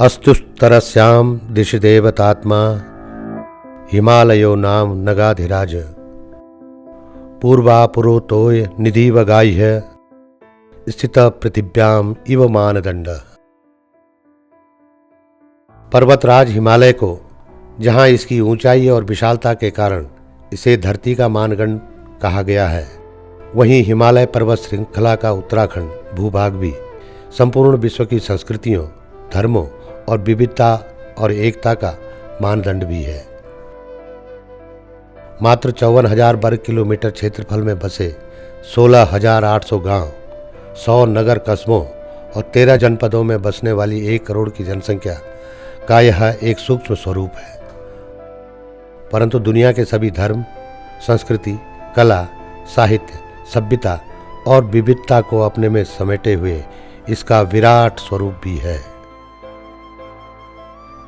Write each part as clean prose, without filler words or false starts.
अस्तुस्तरस्यां दिशि देवतात्मा हिमालयो नाम नगाधिराज पूर्वापुरोतोय निधिवगाह्य स्थित पृथिव्याम इव मानदंड। पर्वतराज हिमालय को, जहाँ इसकी ऊंचाई और विशालता के कारण इसे धरती का मानदंड कहा गया है, वहीं हिमालय पर्वत श्रृंखला का उत्तराखंड भूभाग भी संपूर्ण विश्व की संस्कृतियों, धर्मों और विविधता और एकता का मानदंड भी है। मात्र 54,000 वर्ग किलोमीटर क्षेत्रफल में बसे 16,800 गांव, 100 नगर कस्बों और 13 जनपदों में बसने वाली 1 करोड़ की जनसंख्या का यह एक सूक्ष्म स्वरूप है। परंतु दुनिया के सभी धर्म, संस्कृति, कला, साहित्य, सभ्यता और विविधता को अपने में समेटे हुए इसका विराट स्वरूप भी है।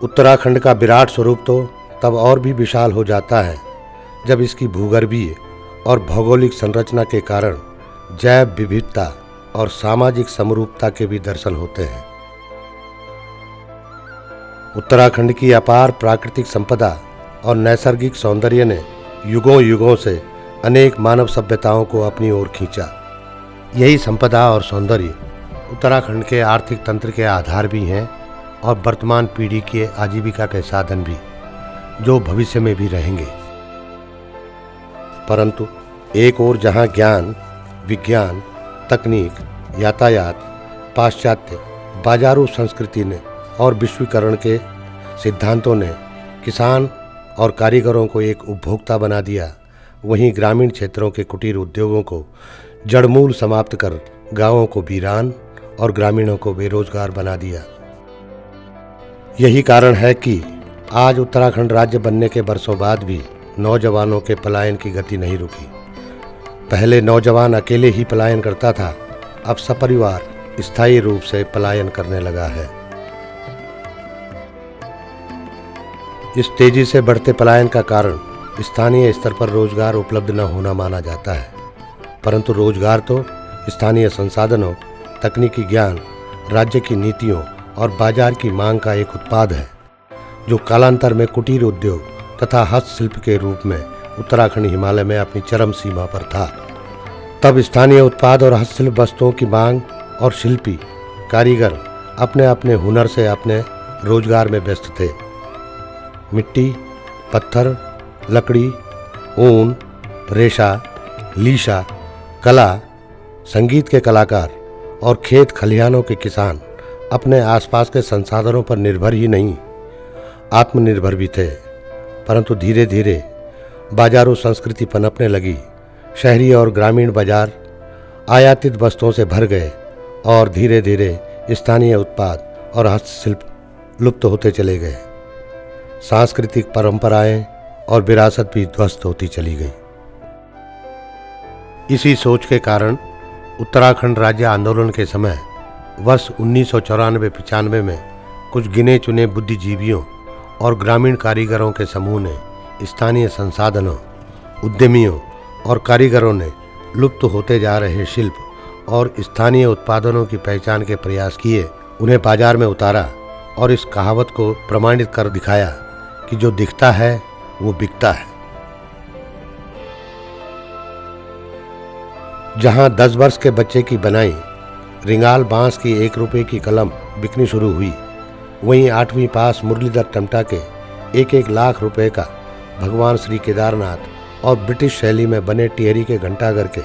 उत्तराखंड का विराट स्वरूप तो तब और भी विशाल हो जाता है जब इसकी भूगर्भीय और भौगोलिक संरचना के कारण जैव विविधता और सामाजिक समरूपता के भी दर्शन होते हैं। उत्तराखंड की अपार प्राकृतिक संपदा और नैसर्गिक सौंदर्य ने युगों युगों से अनेक मानव सभ्यताओं को अपनी ओर खींचा। यही संपदा और सौंदर्य उत्तराखंड के आर्थिक तंत्र के आधार भी हैं और वर्तमान पीढ़ी के आजीविका के साधन भी, जो भविष्य में भी रहेंगे। परंतु एक ओर जहां ज्ञान, विज्ञान, तकनीक, यातायात, पाश्चात्य बाजारू संस्कृति ने और विश्वीकरण के सिद्धांतों ने किसान और कारीगरों को एक उपभोक्ता बना दिया, वहीं ग्रामीण क्षेत्रों के कुटीर उद्योगों को जड़मूल समाप्त कर गांवों को वीरान और ग्रामीणों को बेरोजगार बना दिया। यही कारण है कि आज उत्तराखंड राज्य बनने के वर्षों बाद भी नौजवानों के पलायन की गति नहीं रुकी। पहले नौजवान अकेले ही पलायन करता था, अब सपरिवार स्थायी रूप से पलायन करने लगा है। इस तेजी से बढ़ते पलायन का कारण स्थानीय स्तर पर रोजगार उपलब्ध न होना माना जाता है। परंतु रोजगार तो स्थानीय संसाधनों, तकनीकी ज्ञान, राज्य की नीतियों और बाजार की मांग का एक उत्पाद है, जो कालांतर में कुटीर उद्योग तथा हस्तशिल्प के रूप में उत्तराखंड हिमालय में अपनी चरम सीमा पर था। तब स्थानीय उत्पाद और हस्तशिल्प वस्तुओं की मांग और शिल्पी कारीगर अपने अपने हुनर से अपने रोजगार में व्यस्त थे। मिट्टी, पत्थर, लकड़ी, ऊन, रेशा, लीशा, कला, संगीत के कलाकार और खेत खलिहानों के किसान अपने आसपास के संसाधनों पर निर्भर ही नहीं, आत्मनिर्भर भी थे। परंतु धीरे धीरे बाजारू संस्कृति पनपने लगी। शहरी और ग्रामीण बाजार आयातित वस्तुओं से भर गए और धीरे धीरे स्थानीय उत्पाद और हस्तशिल्प लुप्त होते चले गए। सांस्कृतिक परंपराएं और विरासत भी ध्वस्त होती चली गई। इसी सोच के कारण उत्तराखंड राज्य आंदोलन के समय वर्ष 1994-95 में कुछ गिने चुने बुद्धिजीवियों और ग्रामीण कारीगरों के समूह ने स्थानीय संसाधनों, उद्यमियों और कारीगरों ने लुप्त होते जा रहे शिल्प और स्थानीय उत्पादनों की पहचान के प्रयास किए, उन्हें बाजार में उतारा और इस कहावत को प्रमाणित कर दिखाया कि जो दिखता है वो बिकता है। जहां 10 वर्ष के बच्चे की बनाई रिंगाल बांस की 1 रुपये की कलम बिकनी शुरू हुई, वहीं 8वीं पास मुरलीधर टमटा के 1-1 लाख रुपए का भगवान श्री केदारनाथ और ब्रिटिश शैली में बने टिहरी के घंटाघर के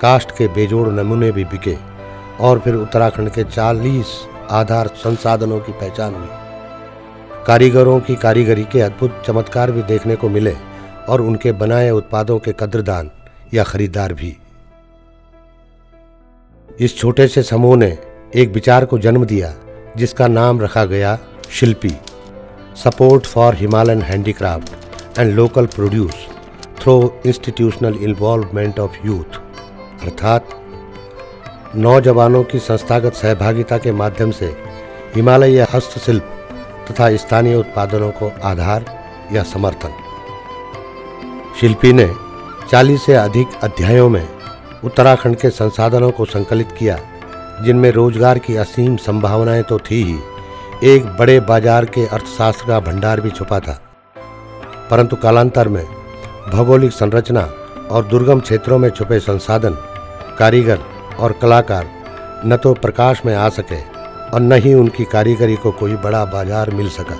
काष्ठ के बेजोड़ नमूने भी बिके और फिर उत्तराखंड के 40 आधार संसाधनों की पहचान हुई। कारीगरों की कारीगरी के अद्भुत चमत्कार भी देखने को मिले और उनके बनाए उत्पादों के कद्रदान या खरीदार भी। इस छोटे से समूह ने एक विचार को जन्म दिया जिसका नाम रखा गया Shilpi, support for Himalayan handicraft and local produce through institutional involvement of youth, अर्थात नौजवानों की संस्थागत सहभागिता के माध्यम से हिमालयी हस्तशिल्प तथा स्थानीय उत्पादनों को आधार या समर्थन। शिल्पी ने 40 से अधिक अध्यायों में उत्तराखंड के संसाधनों को संकलित किया, जिनमें रोजगार की असीम संभावनाएं तो थी ही, एक बड़े बाजार के अर्थशास्त्र का भंडार भी छुपा था। परंतु कालांतर में भौगोलिक संरचना और दुर्गम क्षेत्रों में छुपे संसाधन, कारीगर और कलाकार न तो प्रकाश में आ सके और न ही उनकी कारीगरी को कोई बड़ा बाजार मिल सका।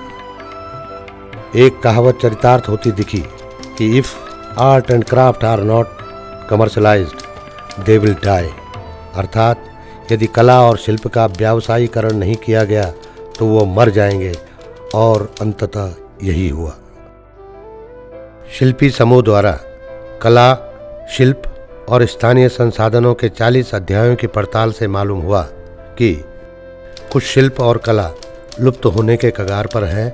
एक कहावत चरितार्थ होती दिखी कि if art and craft are not commercialised they will die, अर्थात यदि कला और शिल्प का व्यावसायीकरण नहीं किया गया तो वो मर जाएंगे, और अंततः यही हुआ। शिल्पी समूह द्वारा कला, शिल्प और स्थानीय संसाधनों के 40 अध्यायों की पड़ताल से मालूम हुआ कि कुछ शिल्प और कला लुप्त होने के कगार पर हैं,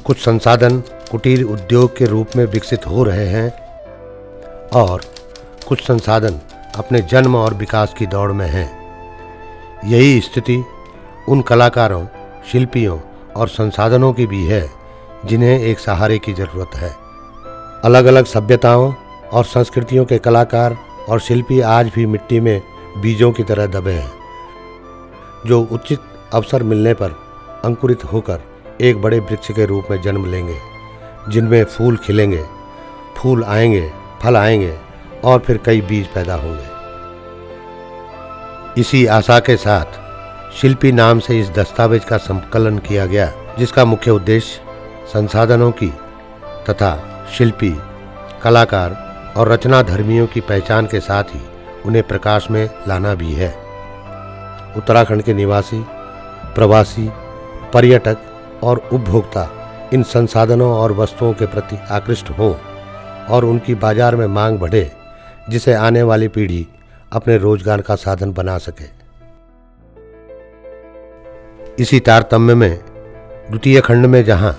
कुछ संसाधन कुटीर उद्योग के रूप में विकसित हो रहे हैं और कुछ संसाधन अपने जन्म और विकास की दौड़ में हैं। यही स्थिति उन कलाकारों, शिल्पियों और संसाधनों की भी है जिन्हें एक सहारे की जरूरत है। अलग अलग सभ्यताओं और संस्कृतियों के कलाकार और शिल्पी आज भी मिट्टी में बीजों की तरह दबे हैं, जो उचित अवसर मिलने पर अंकुरित होकर एक बड़े वृक्ष के रूप में जन्म लेंगे, जिनमें फूल खिलेंगे, फूल आएंगे, फल आएंगे और फिर कई बीज पैदा होंगे। इसी आशा के साथ शिल्पी नाम से इस दस्तावेज का संकलन किया गया, जिसका मुख्य उद्देश्य संसाधनों की तथा शिल्पी, कलाकार और रचनाधर्मियों की पहचान के साथ ही उन्हें प्रकाश में लाना भी है। उत्तराखंड के निवासी, प्रवासी, पर्यटक और उपभोक्ता इन संसाधनों और वस्तुओं के प्रति आकृष्ट हों और उनकी बाजार में मांग बढ़े, जिसे आने वाली पीढ़ी अपने रोजगार का साधन बना सके। इसी तारतम्य में द्वितीय खंड में जहां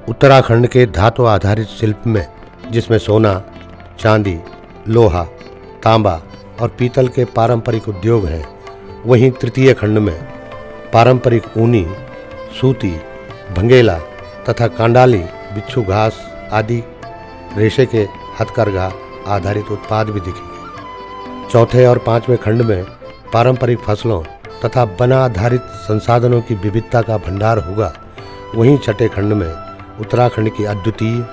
उत्तराखंड के धातु आधारित शिल्प में, जिसमें सोना, चांदी, लोहा, तांबा और पीतल के पारंपरिक उद्योग हैं, वहीं तृतीय खंड में पारंपरिक ऊनी, सूती, भंगेला तथा कांडाली, बिच्छू घास आदि रेशे के हथकरघा आधारित उत्पाद भी दिखेंगे। चौथे और पांचवें खंड में पारंपरिक फसलों तथा वना आधारित संसाधनों की विविधता का भंडार होगा। वहीं छठे खंड में उत्तराखंड की अद्वितीय,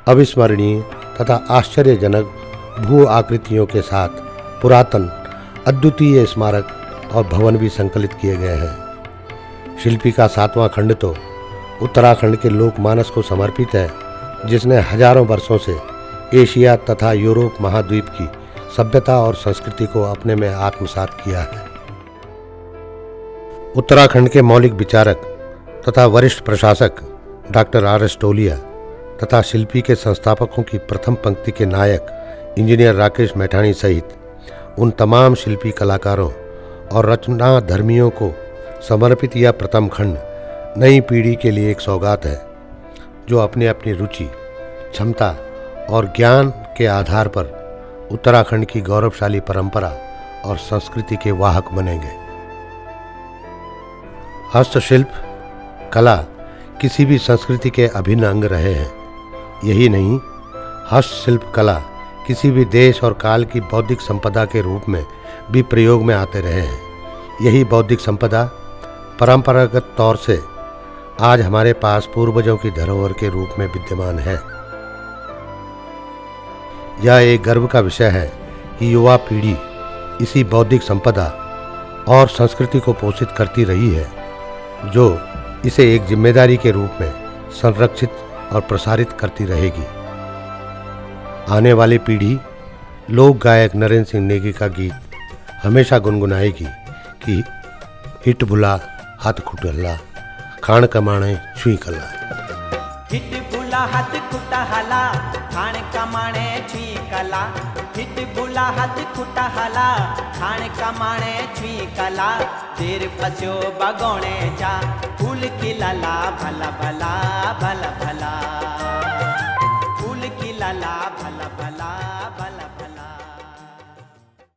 अविस्मरणीय तथा आश्चर्यजनक भू आकृतियों के साथ पुरातन अद्वितीय स्मारक और भवन भी संकलित किए गए हैं। शिल्पी का सातवां खंड तो उत्तराखंड के लोकमानस को समर्पित है, जिसने हजारों वर्षों से एशिया तथा यूरोप महाद्वीप की सभ्यता और संस्कृति को अपने में आत्मसात किया है। उत्तराखंड के मौलिक विचारक तथा वरिष्ठ प्रशासक डॉक्टर R.S. टोलिया तथा शिल्पी के संस्थापकों की प्रथम पंक्ति के नायक इंजीनियर राकेश मैठाणी सहित उन तमाम शिल्पी कलाकारों और रचनाधर्मियों को समर्पित यह प्रथम खंड नई पीढ़ी के लिए एक सौगात है, जो अपनी अपनी रुचि, क्षमता और ज्ञान के आधार पर उत्तराखंड की गौरवशाली परंपरा और संस्कृति के वाहक बनेंगे। हस्तशिल्प कला किसी भी संस्कृति के अभिन्न अंग रहे हैं। यही नहीं, हस्तशिल्प कला किसी भी देश और काल की बौद्धिक संपदा के रूप में भी प्रयोग में आते रहे हैं। यही बौद्धिक संपदा परंपरागत तौर से आज हमारे पास पूर्वजों की धरोहर के रूप में विद्यमान है। यह एक गर्व का विषय है कि युवा पीढ़ी इसी बौद्धिक संपदा और संस्कृति को पोषित करती रही है, जो इसे एक जिम्मेदारी के रूप में संरक्षित और प्रसारित करती रहेगी। आने वाली पीढ़ी लोक गायक नरेंद्र सिंह नेगी का गीत हमेशा गुनगुनाएगी कि हिट भुला हाथ खुटला, खान कमाणे छुई कला। हिट भुला हाथ खुटला, खान कमाणे छुई कला। हिट भुला हाथ खुटला, खान कमाणे छुई कला। देर फस्यो बगोणे जा, फूल खिलला भला भला भला भला।